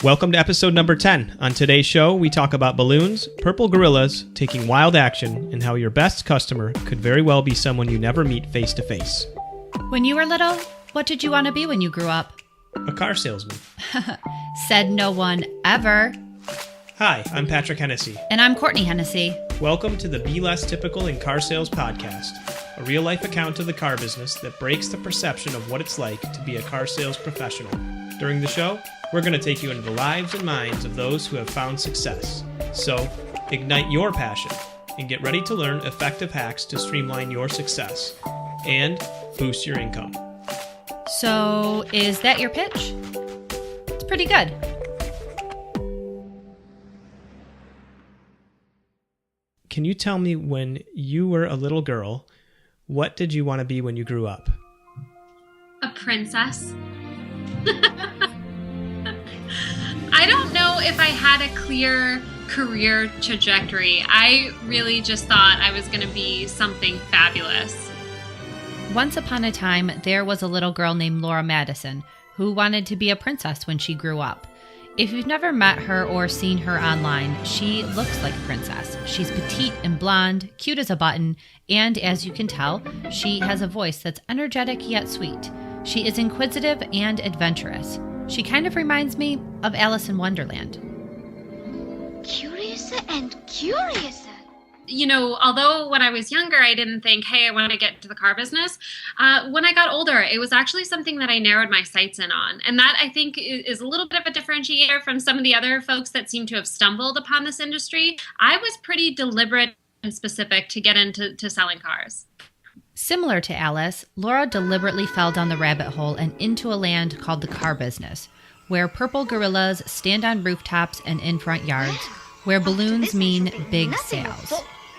Welcome to episode number 10. On today's show, we talk about balloons, purple gorillas, taking wild action, and how your best customer could very well be someone you never meet face to face. When you were little, what did you want to be when you grew up? A car salesman. Said no one ever. Hi, I'm Patrick Hennessy. And I'm Courtney Hennessy. Welcome to the Be Less Typical in Car Sales podcast, a real-life account of the car business that breaks the perception of what it's like to be a car sales professional. During the show, we're going to take you into the lives and minds of those who have found success. So, ignite your passion and get ready to learn effective hacks to streamline your success and boost your income. So, is that your pitch? It's pretty good. Can you tell me, when you were a little girl, what did you want to be when you grew up? A princess. I don't know if I had a clear career trajectory. I really just thought I was going to be something fabulous. Once upon a time, there was a little girl named Laura Madison who wanted to be a princess when she grew up. If you've never met her or seen her online, she looks like a princess. She's petite and blonde, cute as a button, and as you can tell, she has a voice that's energetic yet sweet. She is inquisitive and adventurous. She kind of reminds me of Alice in Wonderland. Curiouser and curiouser. You know, although when I was younger, I didn't think, hey, I want to get into the car business. When I got older, it was actually something that I narrowed my sights in on. And that, I think, is a little bit of a differentiator from some of the other folks that seem to have stumbled upon this industry. I was pretty deliberate and specific to get into selling cars. Similar to Alice, Laura deliberately fell down the rabbit hole and into a land called the car business, where purple gorillas stand on rooftops and in front yards, where balloons mean big sales.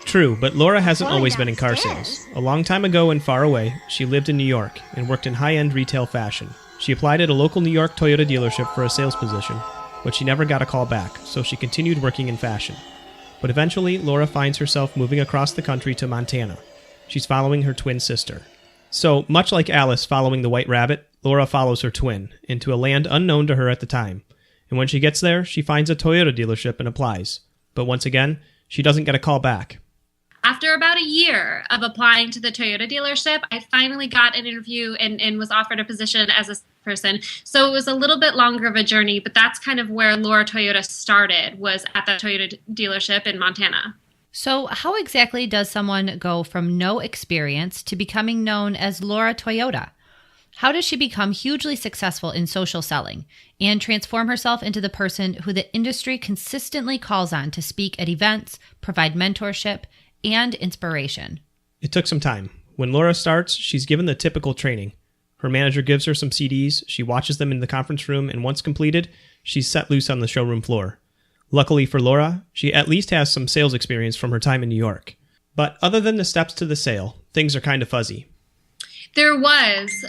True, but Laura hasn't always been in car sales. A long time ago and far away, she lived in New York and worked in high-end retail fashion. She applied at a local New York Toyota dealership for a sales position, but she never got a call back, so she continued working in fashion. But eventually, Laura finds herself moving across the country to Montana. She's following her twin sister. So, much like Alice following the White Rabbit, Laura follows her twin into a land unknown to her at the time. And when she gets there, she finds a Toyota dealership and applies. But once again, she doesn't get a call back. After about a year of applying to the Toyota dealership, I finally got an interview and was offered a position as a person. So it was a little bit longer of a journey, but that's kind of where Laura Toyota started, was at the Toyota dealership in Montana. So how exactly does someone go from no experience to becoming known as Laura Toyota? How does she become hugely successful in social selling and transform herself into the person who the industry consistently calls on to speak at events, provide mentorship, and inspiration? It took some time. When Laura starts, she's given the typical training. Her manager gives her some CDs, she watches them in the conference room, and once completed, she's set loose on the showroom floor. Luckily for Laura, she at least has some sales experience from her time in New York. But other than the steps to the sale, things are kind of fuzzy. There was.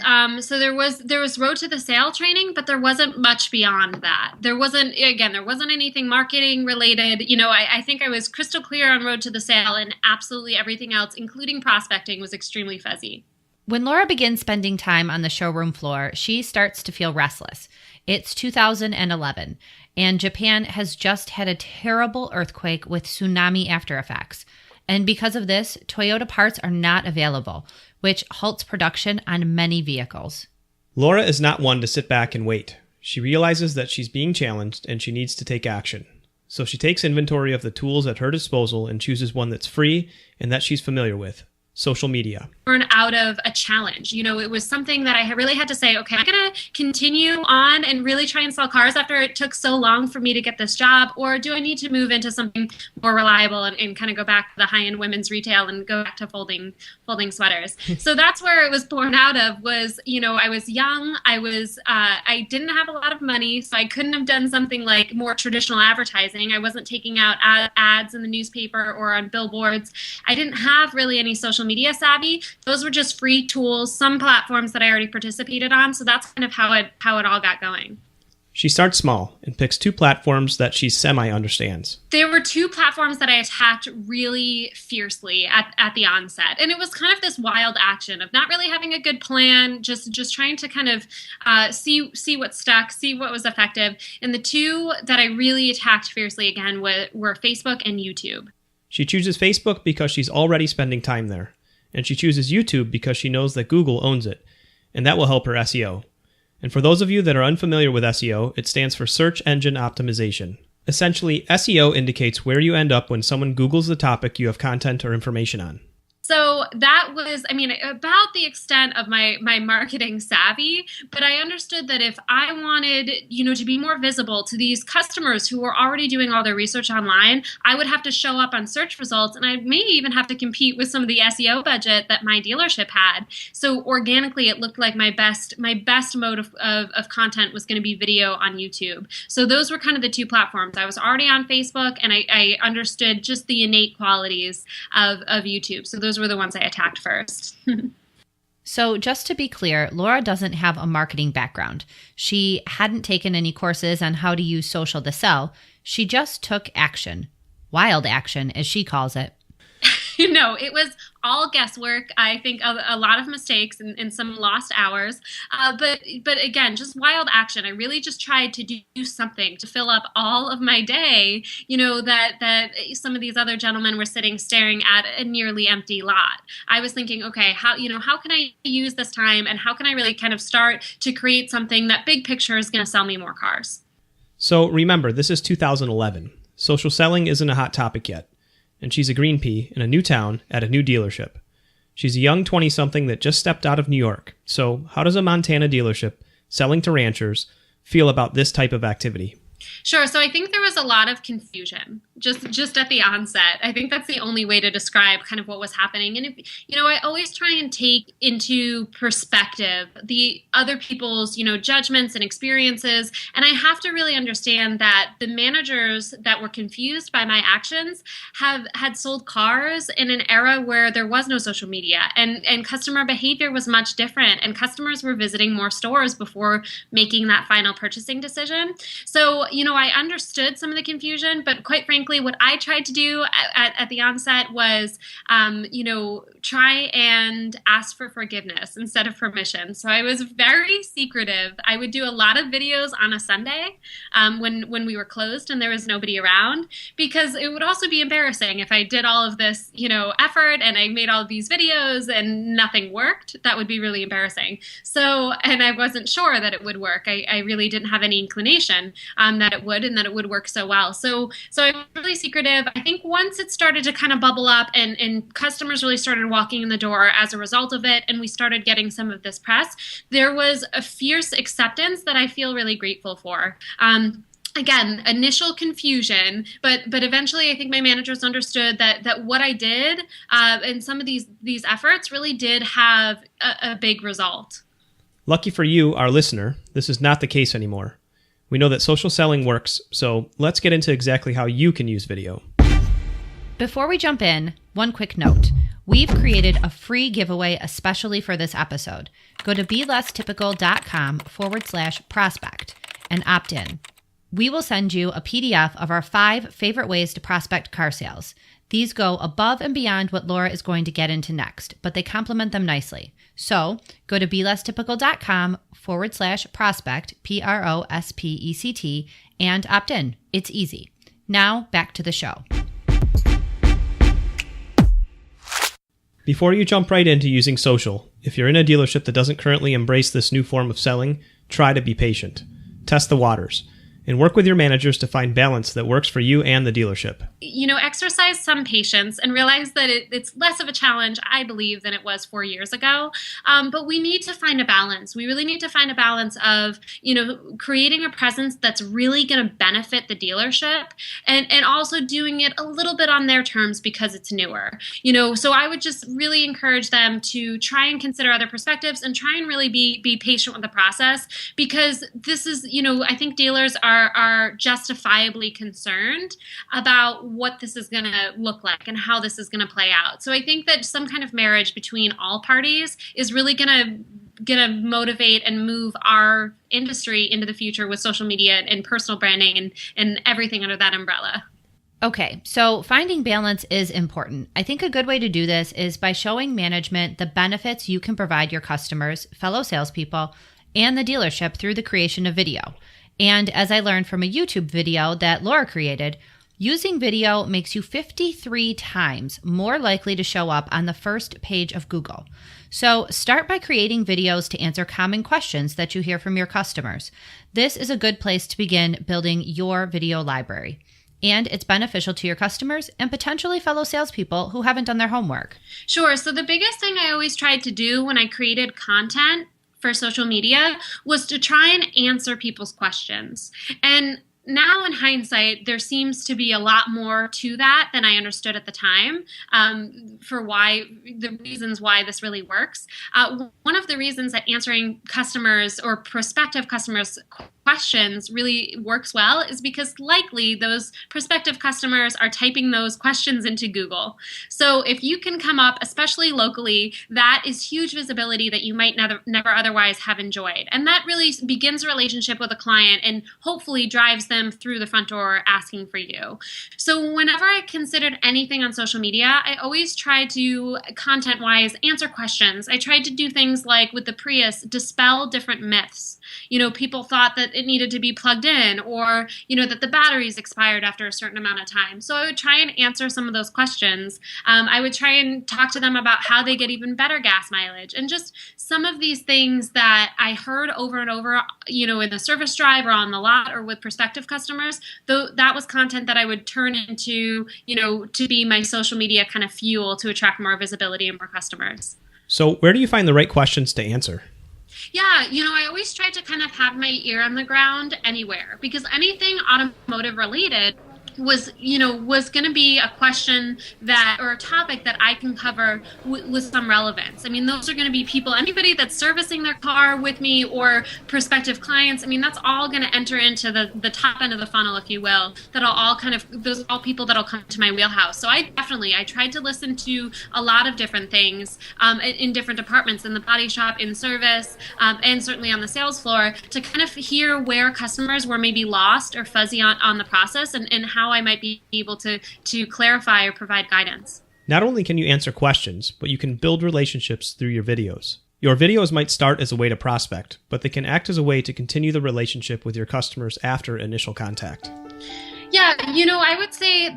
There was road to the sale training, but there wasn't much beyond that. There wasn't anything marketing related. You know, I think I was crystal clear on road to the sale, and absolutely everything else, including prospecting, was extremely fuzzy. When Laura begins spending time on the showroom floor, she starts to feel restless. It's 2011, and Japan has just had a terrible earthquake with tsunami after effects. And because of this, Toyota parts are not available, which halts production on many vehicles. Laura is not one to sit back and wait. She realizes that she's being challenged and she needs to take action. So she takes inventory of the tools at her disposal and chooses one that's free and that she's familiar with: social media. Born out of a challenge. You know, it was something that I really had to say, okay, I'm going to continue on and really try and sell cars after it took so long for me to get this job, or do I need to move into something more reliable and kind of go back to the high-end women's retail and go back to folding sweaters? So that's where it was born out of. Was, you know, I was young, I didn't have a lot of money, so I couldn't have done something like more traditional advertising. I wasn't taking out ads in the newspaper or on billboards. I didn't have really any social media savvy. Those were just free tools, some platforms that I already participated on. So that's kind of how it all got going. She starts small and picks 2 platforms that she semi-understands. There were 2 platforms that I attacked really fiercely at the onset. And it was kind of this wild action of not really having a good plan, just trying to kind of see what stuck, see what was effective. And the 2 that I really attacked fiercely again were Facebook and YouTube. She chooses Facebook because she's already spending time there. And she chooses YouTube because she knows that Google owns it, and that will help her SEO. And for those of you that are unfamiliar with SEO, it stands for Search Engine Optimization. Essentially, SEO indicates where you end up when someone Googles the topic you have content or information on. So that was, about the extent of my marketing savvy, but I understood that if I wanted, to be more visible to these customers who were already doing all their research online, I would have to show up on search results, and I may even have to compete with some of the SEO budget that my dealership had. So organically, it looked like my best mode of content was going to be video on YouTube. So those were kind of the 2 platforms. I was already on Facebook, and I understood just the innate qualities of YouTube. So those were the ones I attacked first. So just to be clear, Laura doesn't have a marketing background. She hadn't taken any courses on how to use social to sell. She just took action. Wild action, as she calls it. No, it was all guesswork. I think a lot of mistakes and some lost hours. But again, just wild action. I really just tried to do something to fill up all of my day, that some of these other gentlemen were sitting staring at a nearly empty lot. I was thinking, okay, how can I use this time, and how can I really kind of start to create something that big picture is going to sell me more cars? So remember, this is 2011. Social selling isn't a hot topic yet. And she's a green pea in a new town at a new dealership. She's a young 20-something that just stepped out of New York. So how does a Montana dealership selling to ranchers feel about this type of activity? Sure. So I think there was a lot of confusion just at the onset. I think that's the only way to describe kind of what was happening. And I always try and take into perspective the other people's, judgments and experiences. And I have to really understand that the managers that were confused by my actions had sold cars in an era where there was no social media, and customer behavior was much different, and customers were visiting more stores before making that final purchasing decision. So, I understood some of the confusion, but quite frankly, what I tried to do at the onset was, try and ask for forgiveness instead of permission. So I was very secretive. I would do a lot of videos on a Sunday when we were closed and there was nobody around, because it would also be embarrassing if I did all of this, effort and I made all of these videos and nothing worked. That would be really embarrassing. So, and I wasn't sure that it would work. I really didn't have any inclination that it would, and that it would work so well. So I was really secretive. I think once it started to kind of bubble up and customers really started walking in the door as a result of it, and we started getting some of this press, there was a fierce acceptance that I feel really grateful for. Again, initial confusion, but eventually I think my managers understood that what I did and some of these efforts really did have a big result. Lucky for you, our listener, this is not the case anymore. We know that social selling works, so let's get into exactly how you can use video. Before we jump in, one quick note. We've created a free giveaway especially for this episode. Go to belesstypical.com/prospect and opt in. We will send you a PDF of our 5 favorite ways to prospect car sales. These go above and beyond what Laura is going to get into next, but they complement them nicely. So go to belesstypical.com/prospect, PROSPECT, and opt in. It's easy. Now back to the show. Before you jump right into using social, if you're in a dealership that doesn't currently embrace this new form of selling, try to be patient. Test the waters. And work with your managers to find balance that works for you and the dealership. Exercise some patience and realize that it's less of a challenge, I believe, than it was 4 years ago. But we need to find a balance. We really need to find a balance of, creating a presence that's really going to benefit the dealership and also doing it a little bit on their terms because it's newer. So I would just really encourage them to try and consider other perspectives and try and really be patient with the process, because this is, I think dealers are justifiably concerned about what this is going to look like and how this is going to play out. So I think that some kind of marriage between all parties is really going to going to motivate and move our industry into the future with social media and personal branding and everything under that umbrella. Okay, so finding balance is important. I think a good way to do this is by showing management the benefits you can provide your customers, fellow salespeople, and the dealership through the creation of video. And as I learned from a YouTube video that Laura created, using video makes you 53 times more likely to show up on the first page of Google. So start by creating videos to answer common questions that you hear from your customers. This is a good place to begin building your video library. And it's beneficial to your customers and potentially fellow salespeople who haven't done their homework. Sure. So the biggest thing I always tried to do when I created content for social media was to try and answer people's questions. And now in hindsight, there seems to be a lot more to that than I understood at the time, for the reasons why this really works. One of the reasons that answering customers or prospective customers' questions really works well is because likely those prospective customers are typing those questions into Google. So if you can come up, especially locally, that is huge visibility that you might never otherwise have enjoyed. And that really begins a relationship with a client and hopefully drives them through the front door asking for you. So whenever I considered anything on social media, I always tried to, content-wise, answer questions. I tried to do things like with the Prius, dispel different myths. People thought that it needed to be plugged in or, that the batteries expired after a certain amount of time. So I would try and answer some of those questions. I would try and talk to them about how they get even better gas mileage and just some of these things that I heard over and over, in the service drive or on the lot or with prospective customers. Though that was content that I would turn into, to be my social media kind of fuel to attract more visibility and more customers. So where do you find the right questions to answer? Yeah, I always tried to kind of have my ear on the ground anywhere because anything automotive related was going to be a question or a topic that I can cover with some relevance. I mean, those are going to be anybody that's servicing their car with me or prospective clients. I mean, that's all going to enter into the top end of the funnel, if you will. Those are all people that'll come to my wheelhouse. So I tried to listen to a lot of different things in different departments, in the body shop, in service, and certainly on the sales floor to kind of hear where customers were maybe lost or fuzzy on the process and how I might be able to clarify or provide guidance. Not only can you answer questions, but you can build relationships through your videos. Your videos might start as a way to prospect, but they can act as a way to continue the relationship with your customers after initial contact. Yeah, I would say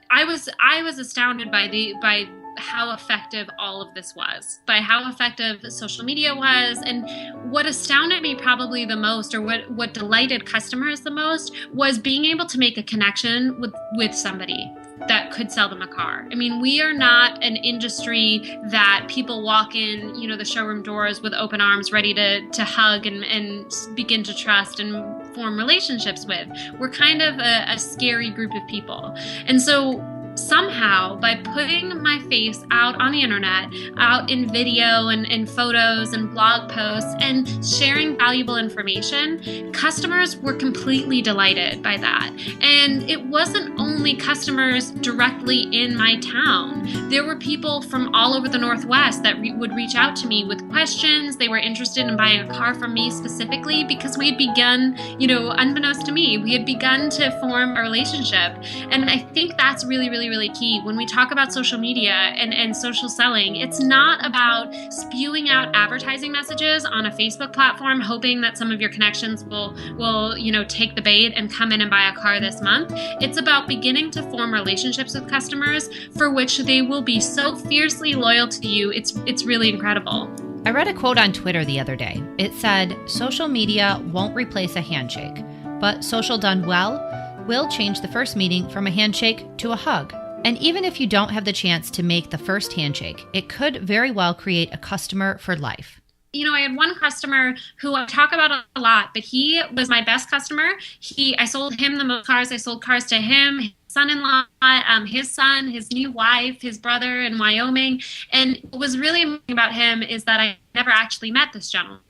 I was astounded by how effective all of this was, by how effective social media was. And what astounded me probably the most, or what delighted customers the most, was being able to make a connection with somebody that could sell them a car. I mean, we are not an industry that people walk in, the showroom doors with open arms, ready to hug and begin to trust and form relationships with. We're kind of a scary group of people. And so somehow, by putting my face out on the internet, out in video and photos and blog posts and sharing valuable information, customers were completely delighted by that. And it wasn't only customers directly in my town. There were people from all over the Northwest that would reach out to me with questions. They were interested in buying a car from me specifically because we had begun, unbeknownst to me, we had begun to form a relationship. And I think that's really, really, really key. When we talk about social media and social selling, it's not about spewing out advertising messages on a Facebook platform, hoping that some of your connections will take the bait and come in and buy a car this month. It's about beginning to form relationships with customers for which they will be so fiercely loyal to you. It's really incredible. I read a quote on Twitter the other day. It said, "Social media won't replace a handshake, but social done well will change the first meeting from a handshake to a hug." And even if you don't have the chance to make the first handshake, it could very well create a customer for life. I had one customer who I talk about a lot, but he was my best customer. I sold him the most cars. I sold cars to him, his son-in-law, his son, his new wife, his brother in Wyoming. And what was really amazing about him is that I never actually met this gentleman.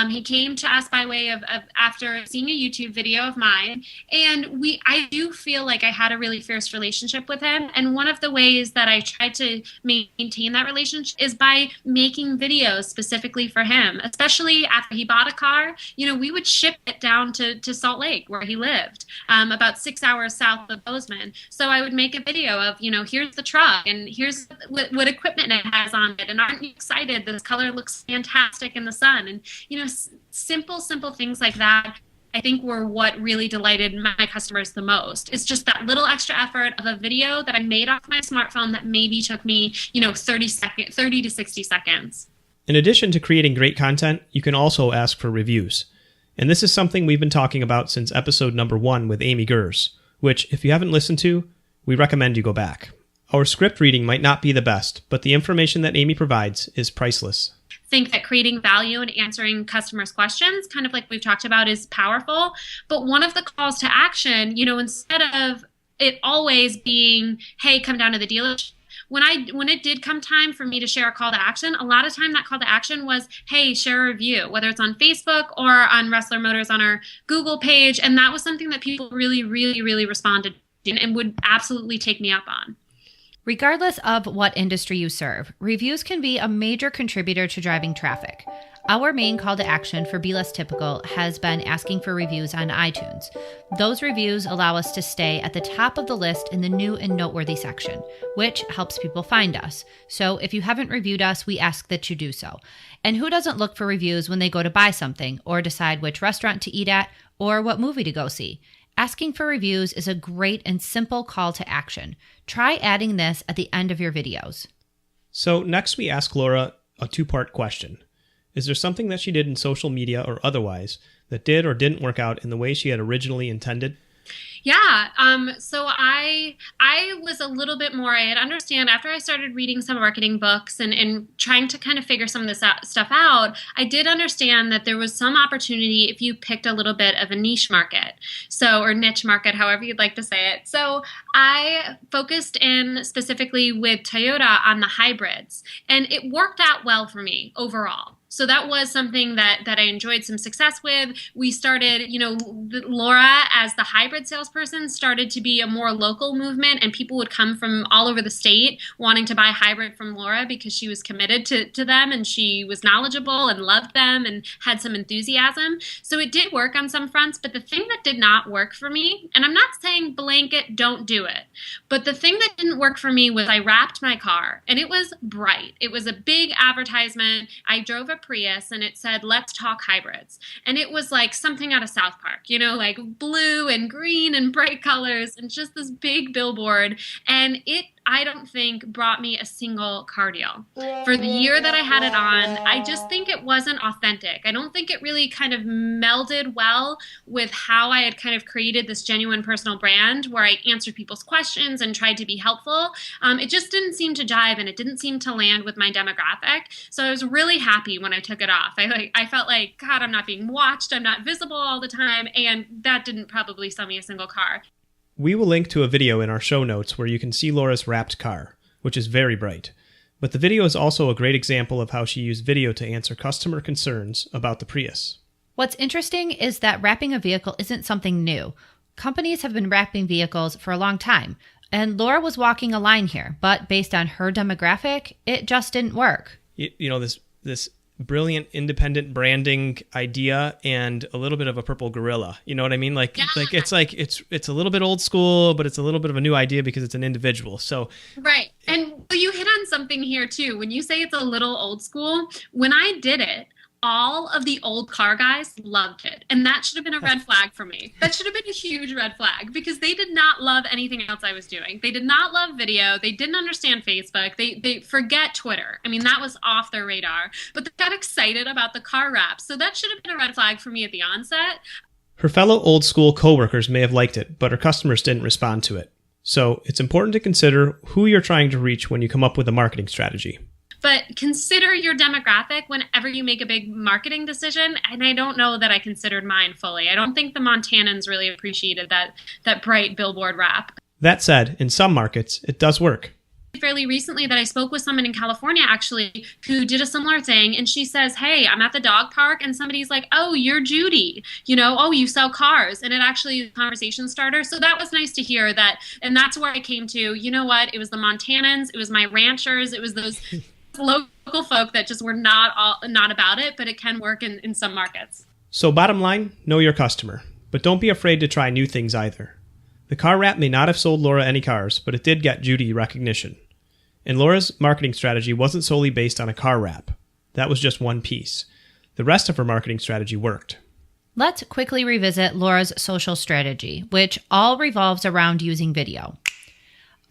He came to us by way of after seeing a YouTube video of mine, and I do feel like I had a really fierce relationship with him. And one of the ways that I tried to maintain that relationship is by making videos specifically for him, especially after he bought a car. We would ship it down to Salt Lake, where he lived, about 6 hours south of Bozeman. So I would make a video of, here's the truck and here's what equipment it has on it. And aren't you excited? This color looks fantastic in the sun. And, simple things like that, I think, were what really delighted my customers the most. It's just that little extra effort of a video that I made off my smartphone that maybe took me, 30 to 60 seconds. In addition to creating great content, you can also ask for reviews. And this is something we've been talking about since episode number 1 with Amy Gers, which, if you haven't listened to, we recommend you go back. Our script reading might not be the best, but the information that Amy provides is priceless. Think that creating value and answering customers' questions, kind of like we've talked about, is powerful. But one of the calls to action, instead of it always being, hey, come down to the dealership, when it did come time for me to share a call to action, a lot of time that call to action was, hey, share a review, whether it's on Facebook or on Wrestler Motors on our Google page. And that was something that people really, really, really responded to and would absolutely take me up on. Regardless of what industry you serve, reviews can be a major contributor to driving traffic. Our main call to action for Be Less Typical has been asking for reviews on iTunes. Those reviews allow us to stay at the top of the list in the new and noteworthy section, which helps people find us. So if you haven't reviewed us, we ask that you do so. And who doesn't look for reviews when they go to buy something or decide which restaurant to eat at or what movie to go see? Asking for reviews is a great and simple call to action. Try adding this at the end of your videos. So next we ask Laura a 2-part question. Is there something that she did in social media or otherwise that did or didn't work out in the way she had originally intended? Yeah. So I was a little bit more, I had understand after I started reading some marketing books and trying to kind of figure some of this stuff out, I did understand that there was some opportunity if you picked a little bit of a niche market. Or niche market, however you'd like to say it. So I focused in specifically with Toyota on the hybrids, and it worked out well for me overall. So that was something that I enjoyed some success with. We started, Laura as the hybrid salesperson started to be a more local movement, and people would come from all over the state wanting to buy hybrid from Laura because she was committed to them and she was knowledgeable and loved them and had some enthusiasm. So it did work on some fronts, but the thing that did not work for me, and I'm not saying blanket don't do it, but the thing that didn't work for me was I wrapped my car, and it was bright. It was a big advertisement. I drove a Prius and it said, "Let's talk hybrids." And it was like something out of South Park, like blue and green and bright colors and just this big billboard. And it, I don't think, brought me a single car deal. For the year that I had it on, I just think it wasn't authentic. I don't think it really kind of melded well with how I had kind of created this genuine personal brand where I answered people's questions and tried to be helpful. It just didn't seem to jive and it didn't seem to land with my demographic. So I was really happy when I took it off. I felt like, God, I'm not being watched. I'm not visible all the time. And that didn't probably sell me a single car. We will link to a video in our show notes where you can see Laura's wrapped car, which is very bright. But the video is also a great example of how she used video to answer customer concerns about the Prius. What's interesting is that wrapping a vehicle isn't something new. Companies have been wrapping vehicles for a long time, and Laura was walking a line here, but based on her demographic, it just didn't work. This brilliant independent branding idea and a little bit of a purple gorilla. You know what I mean? It's a little bit old school, but it's a little bit of a new idea because it's an individual. So right. And you hit on something here too. When you say it's a little old school, when I did it, all of the old car guys loved it. And that should have been a red flag for me. That should have been a huge red flag because they did not love anything else I was doing. They did not love video. They didn't understand Facebook. They forget Twitter. I mean, that was off their radar. But they got excited about the car wraps. So that should have been a red flag for me at the onset. Her fellow old school coworkers may have liked it, but her customers didn't respond to it. So it's important to consider who you're trying to reach when you come up with a marketing strategy. But consider your demographic whenever you make a big marketing decision. And I don't know that I considered mine fully. I don't think the Montanans really appreciated that bright billboard wrap. That said, in some markets, it does work. fairly recently that I spoke with someone in California actually who did a similar thing, and she says, hey, I'm at the dog park and somebody's like, oh, you're Judy, oh, you sell cars, and it actually is a conversation starter. So that was nice to hear that, and that's where I came to, you know what, it was the Montanans, it was my ranchers, it was those local folk that just were not about it, but it can work in some markets. So bottom line, know your customer, but don't be afraid to try new things either. The car wrap may not have sold Laura any cars, but it did get Judy recognition. And Laura's marketing strategy wasn't solely based on a car wrap. That was just one piece. The rest of her marketing strategy worked. Let's quickly revisit Laura's social strategy, which all revolves around using video.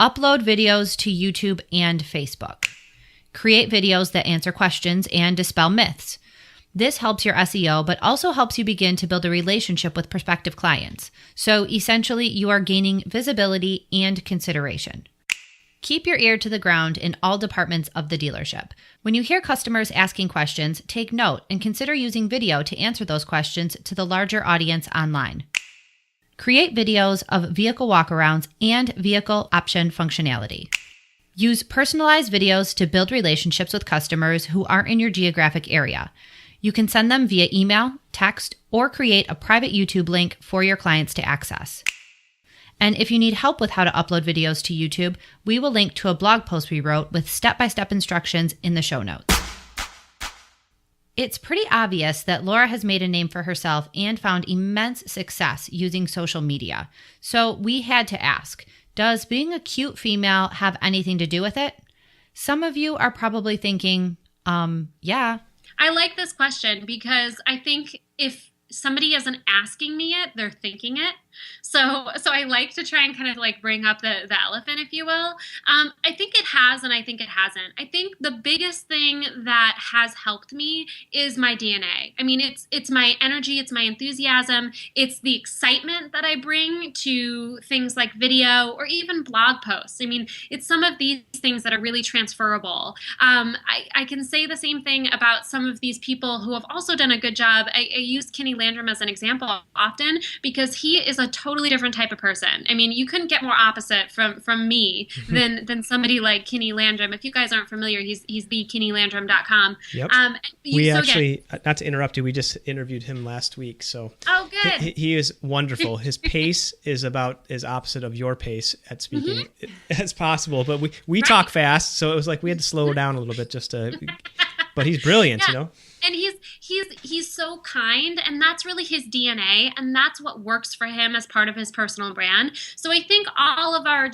Upload videos to YouTube and Facebook. Create videos that answer questions and dispel myths. This helps your SEO, but also helps you begin to build a relationship with prospective clients. So essentially, you are gaining visibility and consideration. Keep your ear to the ground in all departments of the dealership. When you hear customers asking questions, take note and consider using video to answer those questions to the larger audience online. Create videos of vehicle walkarounds and vehicle option functionality. Use personalized videos to build relationships with customers who aren't in your geographic area. You can send them via email, text, or create a private YouTube link for your clients to access. And if you need help with how to upload videos to YouTube, we will link to a blog post we wrote with step-by-step instructions in the show notes. It's pretty obvious that Laura has made a name for herself and found immense success using social media. So we had to ask, does being a cute female have anything to do with it? Some of you are probably thinking, yeah. I like this question because I think if somebody isn't asking me it, they're thinking it. So I like to try and kind of like bring up the elephant, if you will. I think it has, and I think it hasn't. I think the biggest thing that has helped me is my DNA. I mean, it's my energy, it's my enthusiasm, it's the excitement that I bring to things like video or even blog posts. I mean, it's some of these things that are really transferable. I can say the same thing about some of these people who have also done a good job. I use Kenny Landrum as an example often because he is a totally different type of person. I mean, you couldn't get more opposite from me than somebody like Kenny Landrum. If you guys aren't familiar, he's thekennylandrum.com. Yep. We actually, not to interrupt you, we just interviewed him last week. So oh, good. He is wonderful. His pace is about as opposite of your pace at speaking as possible. But we talk fast, so it was like we had to slow down a little bit just to. But he's brilliant, you know. And he's so kind, and that's really his DNA, and that's what works for him as part of his personal brand. So I think all of our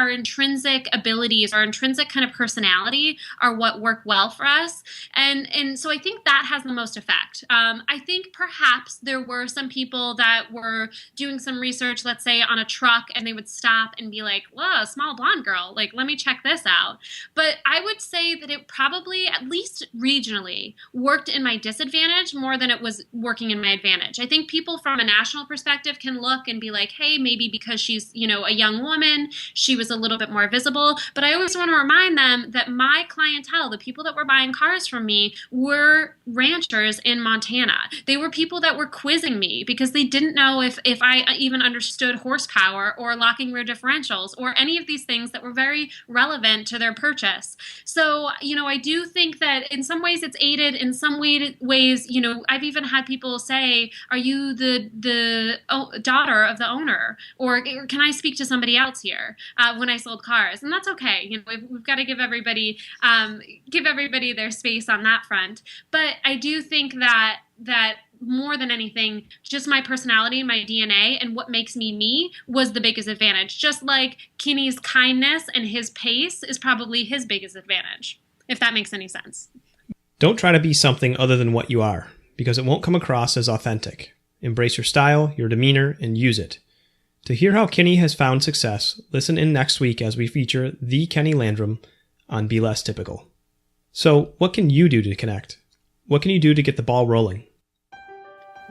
intrinsic abilities, our intrinsic kind of personality are what work well for us. And so I think that has the most effect. I think perhaps there were some people that were doing some research, let's say on a truck, and they would stop and be like, whoa, a small blonde girl, like, let me check this out. But I would say that it probably, at least regionally, worked in my disadvantage more than it was working in my advantage. I think people from a national perspective can look and be like, hey, maybe because she's, a young woman, she was a little bit more visible. But I always want to remind them that my clientele, the people that were buying cars from me, were ranchers in Montana. They were people that were quizzing me because they didn't know if I even understood horsepower or locking rear differentials or any of these things that were very relevant to their purchase. So, I do think that in some ways it's aided, in some ways, I've even had people say, are you the daughter of the owner? Or can I speak to somebody else here when I sold cars? And that's okay. We've got to give everybody their space on that front. But I do think that more than anything, just my personality, my DNA, and what makes me me was the biggest advantage. Just like Kenny's kindness and his pace is probably his biggest advantage, if that makes any sense. Don't try to be something other than what you are, because it won't come across as authentic. Embrace your style, your demeanor, and use it. To hear how Kenny has found success, listen in next week as we feature the Kenny Landrum on Be Less Typical. So, what can you do to connect? What can you do to get the ball rolling?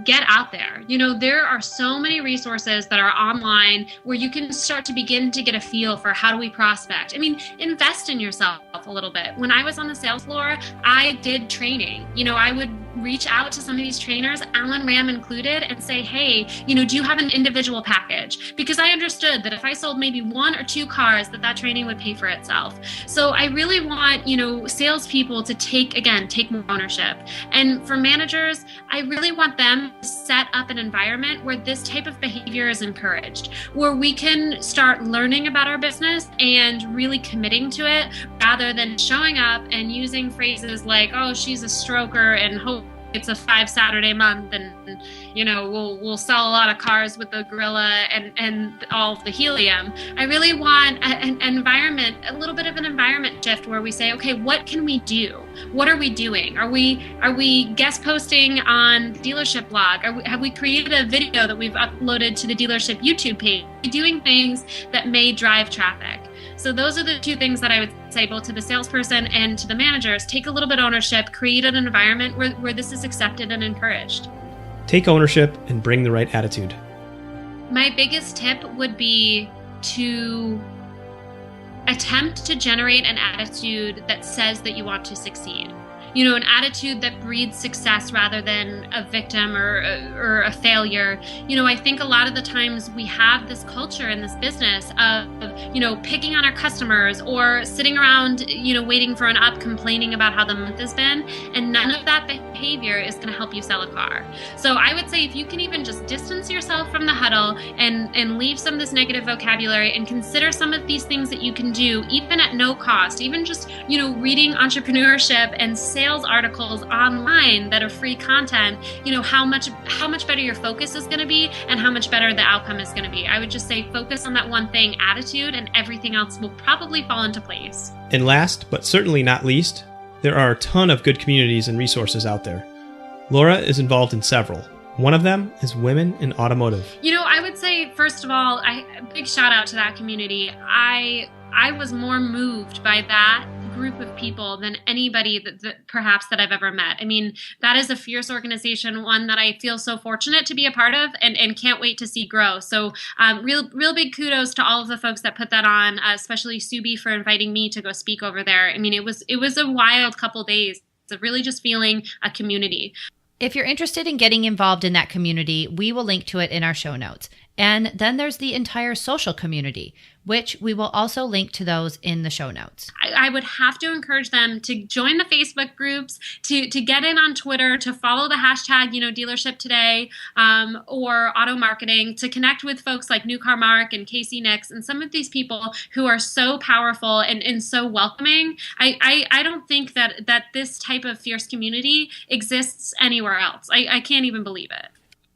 Get out there. There are so many resources that are online where you can start to begin to get a feel for how do we prospect. I mean, invest in yourself a little bit. When I was on the sales floor, I did training. I would reach out to some of these trainers, Alan Ram included, and say, hey, do you have an individual package? Because I understood that if I sold maybe 1 or 2 cars, that training would pay for itself. So I really want, salespeople to take more ownership. And for managers, I really want them to set up an environment where this type of behavior is encouraged, where we can start learning about our business and really committing to it, rather than showing up and using phrases like, oh, she's a stroker and hope it's a 5 Saturday month, and we'll sell a lot of cars with the gorilla and all of the helium. I really want an environment, a little bit of an environment shift where we say, okay, what can we do? What are we doing? Are we guest posting on the dealership blog? Have we created a video that we've uploaded to the dealership YouTube page? Are we doing things that may drive traffic? So those are the 2 things that I would say, both to the salesperson and to the managers. Take a little bit of ownership, create an environment where this is accepted and encouraged. Take ownership and bring the right attitude. My biggest tip would be to attempt to generate an attitude that says that you want to succeed. An attitude that breeds success rather than a victim or a failure. I think a lot of the times we have this culture in this business of, picking on our customers or sitting around, waiting for an up, complaining about how the month has been. And none of that behavior is going to help you sell a car. So I would say if you can even just distance yourself from the huddle and leave some of this negative vocabulary and consider some of these things that you can do, even at no cost, even just, reading entrepreneurship and sales articles online that are free content, how much better your focus is going to be and how much better the outcome is going to be. I would just say focus on that one thing, attitude, and everything else will probably fall into place. And last, but certainly not least, there are a ton of good communities and resources out there. Laura is involved in several. One of them is Women in Automotive. I would say, first of all, a big shout out to that community. I was more moved by that group of people than anybody that I've ever met. I mean, that is a fierce organization, one that I feel so fortunate to be a part of and can't wait to see grow. So real big kudos to all of the folks that put that on, especially Subi for inviting me to go speak over there. I mean, it was a wild couple days. It's really just feeling a community. If you're interested in getting involved in that community, we will link to it in our show notes. And then there's the entire social community, which we will also link to those in the show notes. I would have to encourage them to join the Facebook groups, to get in on Twitter, to follow the hashtag, dealership today, or auto marketing, to connect with folks like New Car Mark and Casey Nix and some of these people who are so powerful and so welcoming. I don't think that this type of fierce community exists anywhere else. I can't even believe it.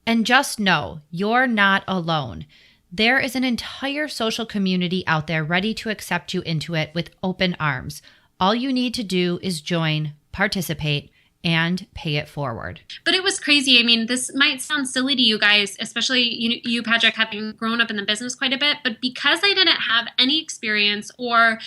And just know, you're not alone. There is an entire social community out there ready to accept you into it with open arms. All you need to do is join, participate, and pay it forward. But it was crazy. I mean, this might sound silly to you guys, especially you, Patrick, having grown up in the business quite a bit, but because I didn't have any experience or,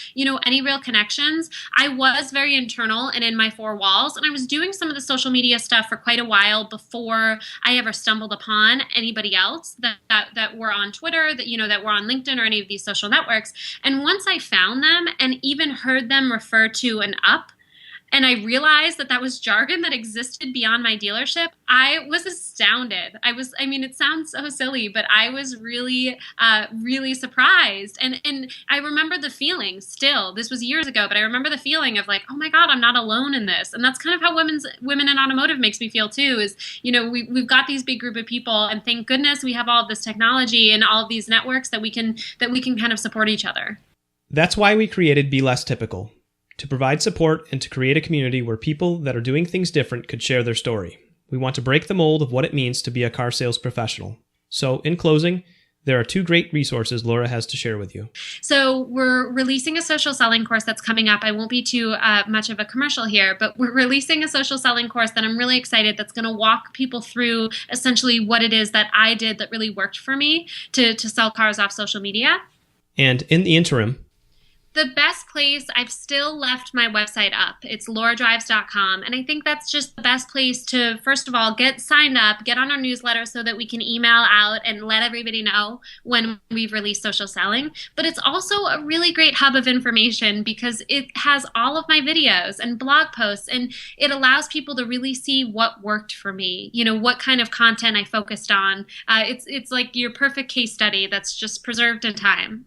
any real connections, I was very internal and in my 4 walls, and I was doing some of the social media stuff for quite a while before I ever stumbled upon anybody else that were on Twitter, that were on LinkedIn or any of these social networks. And once I found them and even heard them refer to an up, and I realized that was jargon that existed beyond my dealership, I was astounded. It sounds so silly, but I was really, really surprised. And I remember the feeling still. This was years ago, but I remember the feeling of like, oh my God, I'm not alone in this. And that's kind of how Women in Automotive makes me feel too, is, we've got these big group of people, and thank goodness we have all of this technology and all of these networks that we can kind of support each other. That's why we created Be Less Typical, to provide support and to create a community where people that are doing things different could share their story. We want to break the mold of what it means to be a car sales professional. So, in closing, there are 2 great resources Laura has to share with you. So we're releasing a social selling course that's coming up. I won't be too much of a commercial here, but we're releasing a social selling course that I'm really excited that's going to walk people through essentially what it is that I did that really worked for me to sell cars off social media. And in the interim, The best place, I've still left my website up. It's lauradrives.com. And I think that's just the best place to, first of all, get signed up, get on our newsletter so that we can email out and let everybody know when we've released social selling. But it's also a really great hub of information because it has all of my videos and blog posts, and it allows people to really see what worked for me, what kind of content I focused on. It's like your perfect case study that's just preserved in time.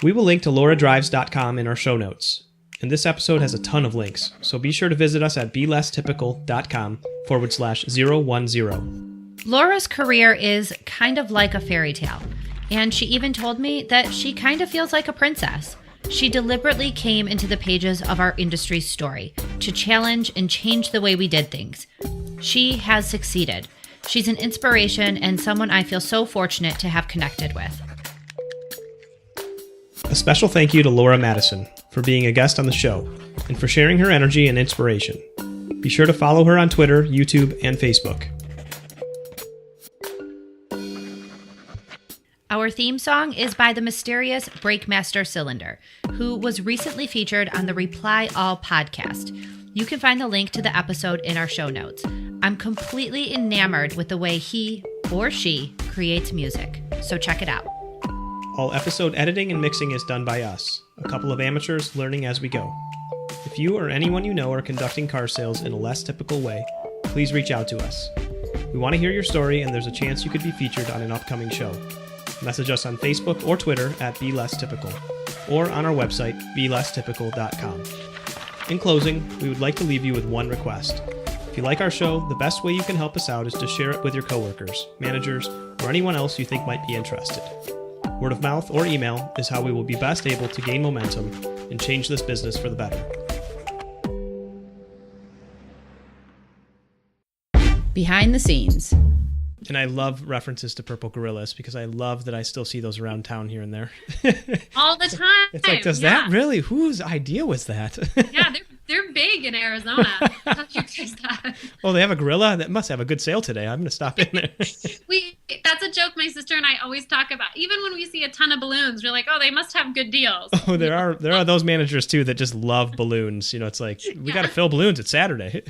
We will link to lauradrives.com in our show notes. And this episode has a ton of links, so be sure to visit us at belesstypical.com/010. Laura's career is kind of like a fairy tale, and she even told me that she kind of feels like a princess. She deliberately came into the pages of our industry's story to challenge and change the way we did things. She has succeeded. She's an inspiration and someone I feel so fortunate to have connected with. A special thank you to Laura Madison for being a guest on the show and for sharing her energy and inspiration. Be sure to follow her on Twitter, YouTube, and Facebook. Our theme song is by the mysterious Breakmaster Cylinder, who was recently featured on the Reply All podcast. You can find the link to the episode in our show notes. I'm completely enamored with the way he or she creates music, so check it out. All episode editing and mixing is done by us, a couple of amateurs learning as we go. If you or anyone you know are conducting car sales in a less typical way, please reach out to us. We want to hear your story, and there's a chance you could be featured on an upcoming show. Message us on Facebook or Twitter at belesstypical, or on our website, belesstypical.com. In closing, we would like to leave you with one request. If you like our show, the best way you can help us out is to share it with your coworkers, managers, or anyone else you think might be interested. Word of mouth or email is how we will be best able to gain momentum and change this business for the better. Behind the scenes. And I love references to purple gorillas because I love that I still see those around town here and there. All the time. It's like, does that really? Whose idea was that? Yeah, they're big in Arizona. How do you guys that? Oh, they have a gorilla? That must have a good sale today. I'm going to stop in there. That's a joke my sister and I always talk about. Even when we see a ton of balloons, we're like, oh, they must have good deals. Oh, there are those managers too that just love balloons. It's like, we got to fill balloons. It's Saturday.